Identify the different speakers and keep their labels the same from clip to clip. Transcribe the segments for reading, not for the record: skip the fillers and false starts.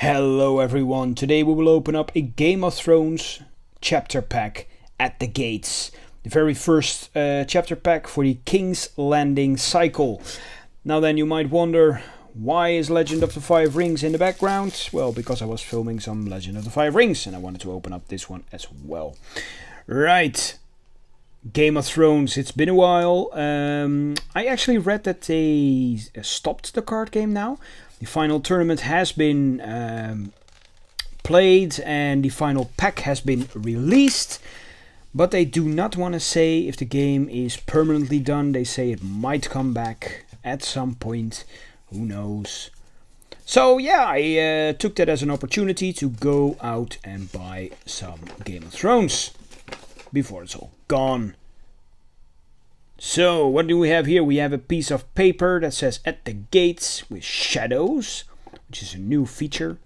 Speaker 1: Hello everyone, today we will open up a Game of Thrones chapter pack at the gates. The very first chapter pack for the King's Landing cycle. Now then, you might wonder, why is Legend of the Five Rings in the background? Well, because I was filming some Legend of the Five Rings and I wanted to open up this one as well. Right, Game of Thrones, it's been a while. I actually read that they stopped the card game now. The final tournament has been played and the final pack has been released. But they do not want to say if the game is permanently done. They say it might come back at some point. Who knows? So yeah, I took that as an opportunity to go out and buy some Game of Thrones before it's all gone. So, what do we have here? We have a piece of paper that says at the gates with shadows, which is a new feature.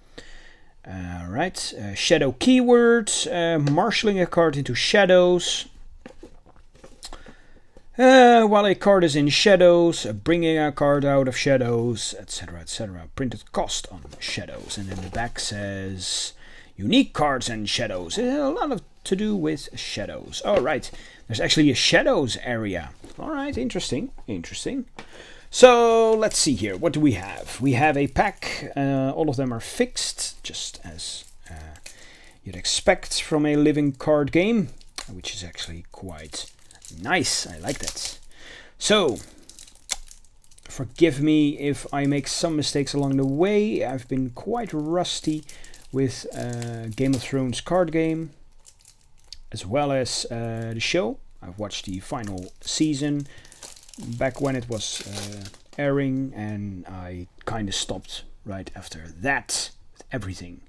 Speaker 1: Alright, shadow keywords, marshalling a card into shadows. While a card is in shadows, bringing a card out of shadows, etc., etc. Printed cost on shadows. And then the back says unique cards and shadows. A lot of to do with shadows. Alright, there's actually a shadows area. Alright, interesting. So let's see here. What do we have? We have a pack. All of them are fixed, just as you'd expect from a living card game, which is actually quite nice. I like that. So, forgive me if I make some mistakes along the way. I've been quite rusty with Game of Thrones card game, as well as the show. I've watched the final season back when it was airing, and I kind of stopped right after that with everything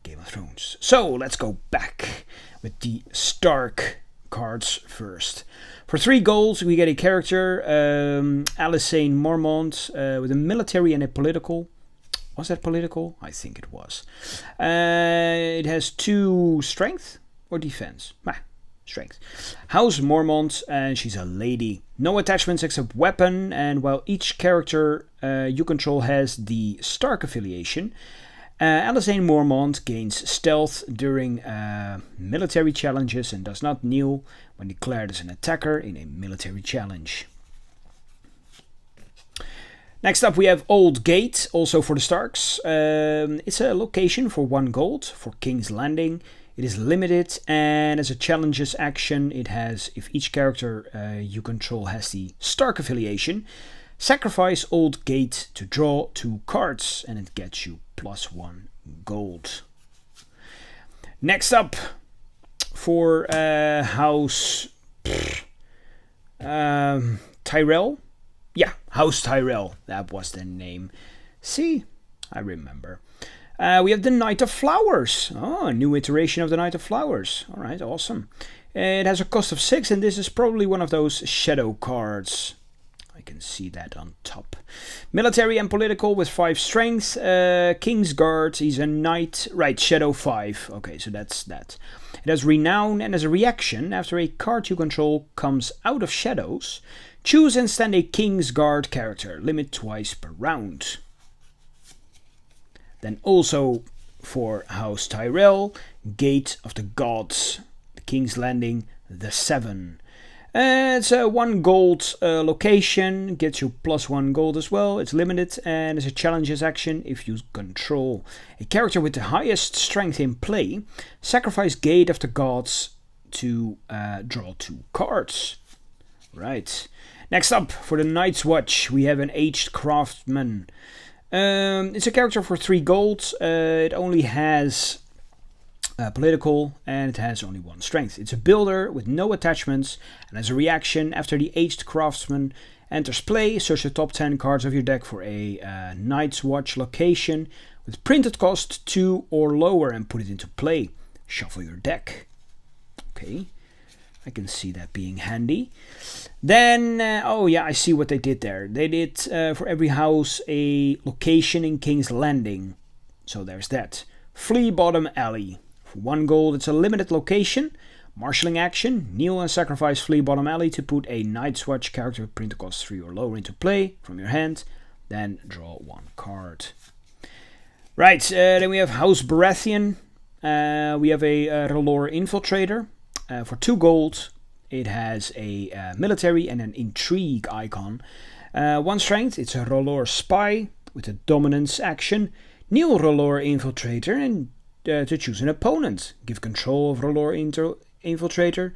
Speaker 1: Game of Thrones. So let's go back with the Stark cards first. For 3 golds we get a character, Alysanne Mormont, with a military and a political. Was that political? I think it was. It has 2 strength or defense. Strength. House Mormont, and she's a lady. No attachments except weapon, and while each character you control has the Stark affiliation, Alysanne Mormont gains stealth during military challenges and does not kneel when declared as an attacker in a military challenge. Next up we have AGoT, also for the Starks. It's a location for 1 gold for King's Landing. It is limited, and as a challenges action, it has, if each character you control has the Stark affiliation, sacrifice AGoT to draw 2 cards, and it gets you +1 gold. Next up, for House Tyrell. Yeah, House Tyrell, that was the name. See, I remember. We have the Knight of Flowers. Oh, a new iteration of the Knight of Flowers. Alright, awesome. It has a cost of 6, and this is probably one of those shadow cards. I can see that on top. Military and political with 5 strength. King's Guard, he's a knight. Right, shadow 5. Okay, so that's that. It has renown, and as a reaction, after a card you control comes out of shadows, choose and stand a King's Guard character. Limit twice per round. Then also for House Tyrell, Gate of the Gods, the King's Landing, the 7. It's a 1 gold location, gets you +1 gold as well. It's limited, and as a challenges action, if you control a character with the highest strength in play, sacrifice Gate of the Gods to draw 2 cards. Right. Next up, for the Night's Watch, we have an aged craftsman. It's a character for 3 gold. It only has political, and it has only 1 strength. It's a builder with no attachments, and as a reaction, after the aged craftsman enters play, search the top 10 cards of your deck for a Night's Watch location with printed cost 2 or lower and put it into play. Shuffle your deck. Okay, I can see that being handy. Then, oh yeah, I see what they did there. They did for every house a location in King's Landing. So there's that. Flea Bottom Alley. For 1 gold, it's a limited location. Marshalling action. Kneel and sacrifice Flea Bottom Alley to put a Night's Watch character with printer cost 3 or lower into play from your hand. Then draw 1 card. Right, then we have House Baratheon. We have a R'hllor Infiltrator. For 2 gold, it has a military and an intrigue icon. 1 strength, it's a R'hllor Spy with a dominance action. Kneel R'hllor Infiltrator and to choose an opponent. Give control of R'hllor Infiltrator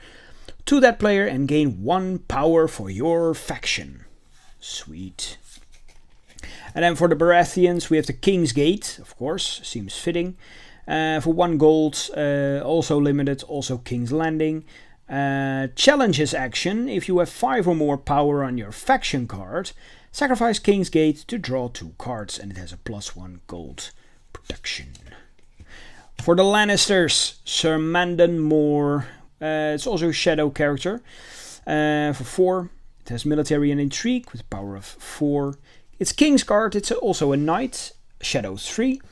Speaker 1: to that player and gain 1 power for your faction. Sweet. And then for the Baratheons, we have the King's Gate, of course, seems fitting. For 1 gold, also limited, also King's Landing. Challenges action, if you have 5 or more power on your faction card, sacrifice King's Gate to draw 2 cards, and it has a +1 gold protection. For the Lannisters, Sir Mandon Moore, it's also a shadow character. For 4, it has military and intrigue with a power of 4. It's King's card, it's also a knight, shadow 3.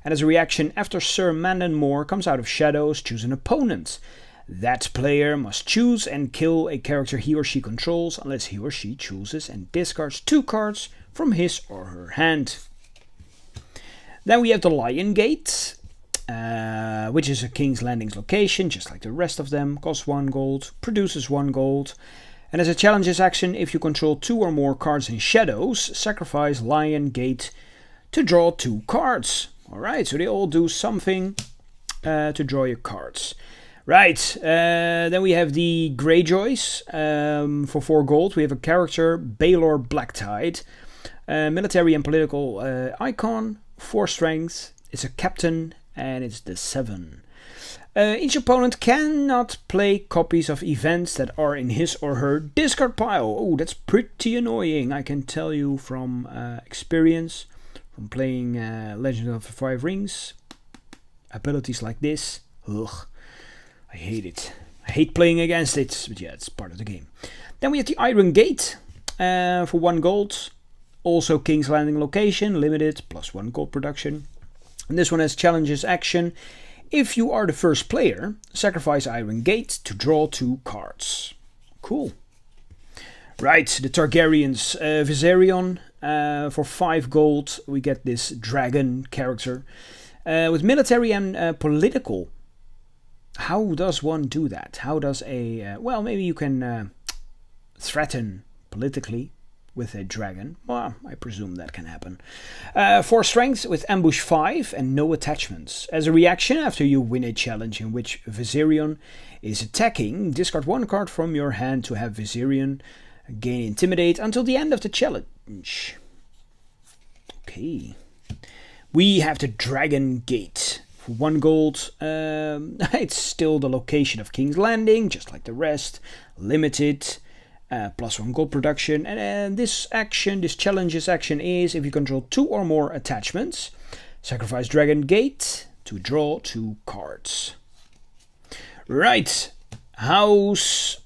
Speaker 1: And as a reaction, after Sir Mandon Moore comes out of shadows, choose an opponent. That player must choose and kill a character he or she controls unless he or she chooses and discards 2 cards from his or her hand. Then we have the Lion Gate, which is a King's Landing's location, just like the rest of them. Costs 1 gold, produces 1 gold. And as a challenges action, if you control 2 or more cards in shadows, sacrifice Lion Gate to draw 2 cards. Alright, so they all do something to draw your cards. Right, then we have the Greyjoys. For 4 gold, we have a character, Baelor Blacktide. Military and political icon, 4 strength. It's a captain, and it's the 7. Each opponent cannot play copies of events that are in his or her discard pile. Oh, that's pretty annoying, I can tell you from experience, from playing Legend of the 5 Rings. Abilities like this, ugh, I hate it. I hate playing against it, but yeah, it's part of the game. Then we have the Iron Gate for 1 gold. Also King's Landing location, limited, +1 gold production. And this one has challenges action. If you are the first player, sacrifice Iron Gate to draw 2 cards. Cool. Right, the Targaryens, Viserion. For 5 gold, we get this dragon character. With military and political. How does one do that? How does a... well, maybe you can threaten politically with a dragon. Well, I presume that can happen. 4 strength with ambush 5 and no attachments. As a reaction, after you win a challenge in which Viserion is attacking, discard 1 card from your hand to have Viserion gain intimidate until the end of the challenge. Okay. We have the Dragon Gate. For 1 gold, it's still the location of King's Landing, just like the rest. Limited. +1 gold production, and this challenges action is if you control 2 or more attachments, sacrifice Dragon Gate to draw 2 cards. Right, House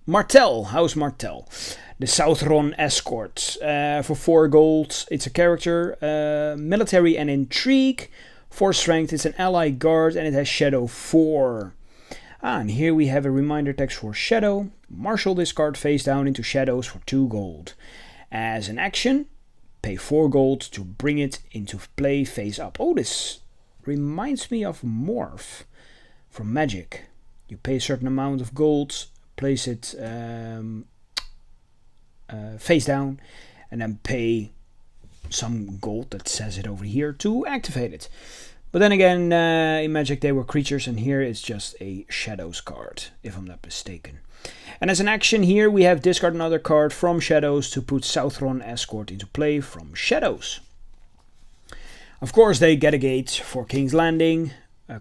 Speaker 1: Martell, the Southron Escort. For 4 gold, it's a character, military and intrigue. 4 strength, it's an ally guard, and it has shadow 4. And here we have a reminder text for Shadow. Marshal this card face down into shadows for 2 gold. As an action, pay 4 gold to bring it into play face up. Oh, this reminds me of Morph from Magic. You pay a certain amount of gold, place it face down, and then pay some gold, that says it over here, to activate it. But then again, in Magic they were creatures, and here it's just a Shadows card, if I'm not mistaken. And as an action here, we have discard another card from Shadows to put Southron Escort into play from Shadows. Of course, they get a gate for King's Landing,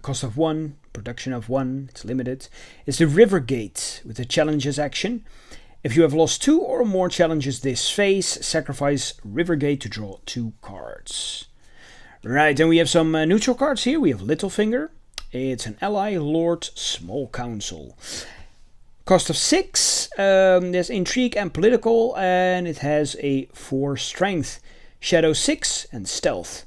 Speaker 1: cost of 1, production of 1, it's limited. It's the River Gate with the challenges action. If you have lost 2 or more challenges this phase, sacrifice River Gate to draw 2 cards. Right, and we have some neutral cards here. We have Littlefinger. It's an ally, Lord, Small Council. Cost of 6. There's intrigue and political, and it has a 4 strength. Shadow 6 and stealth.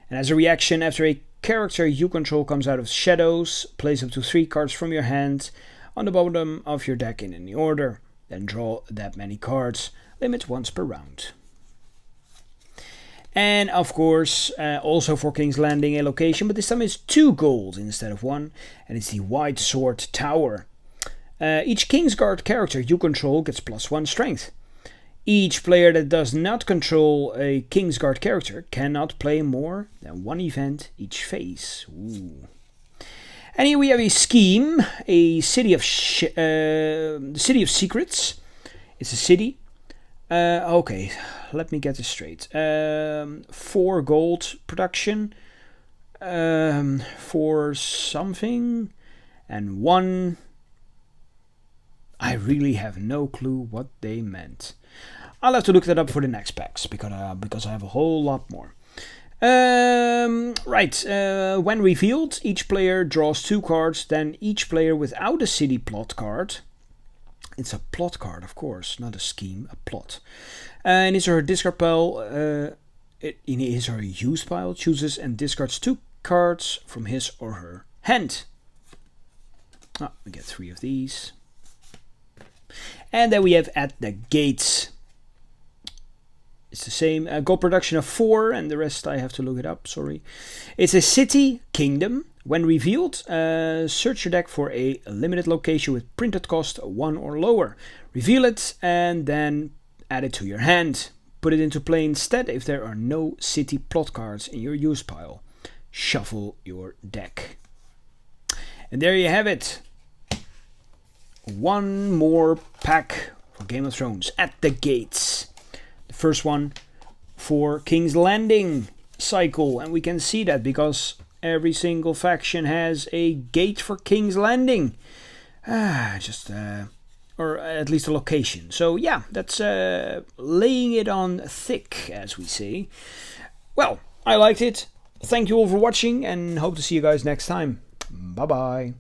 Speaker 1: And as a reaction, after a character you control comes out of shadows, place up to 3 cards from your hand on the bottom of your deck in any order. Then draw that many cards. Limit once per round. And of course, also for King's Landing, a location, but this time it's 2 gold instead of 1, and it's the White Sword Tower. Each Kingsguard character you control gets +1 strength. Each player that does not control a Kingsguard character cannot play more than 1 event each phase. Ooh. And here we have a scheme, a city of the City of Secrets. It's a city. Okay, let me get this straight. 4 gold production for something, and 1. I really have no clue what they meant. I'll have to look that up for the next packs because I have a whole lot more. Right, when revealed, each player draws 2 cards, then each player without a city plot card. It's a plot card, of course, not a scheme, a plot. In his or her discard pile, in his or her use pile, chooses and discards 2 cards from his or her hand. We get 3 of these. And then we have at the gates. It's the same. Gold production of 4, and the rest I have to look it up, sorry. It's a city, kingdom. When revealed, search your deck for a limited location with printed cost 1 or lower. Reveal it and then add it to your hand. Put it into play instead if there are no city plot cards in your use pile. Shuffle your deck. And there you have it. 1 more pack for Game of Thrones at the gates. The first one for King's Landing cycle, and we can see that because every single faction has a gate for King's Landing. Or at least a location. So yeah, that's laying it on thick, as we say. Well, I liked it. Thank you all for watching and hope to see you guys next time. Bye bye.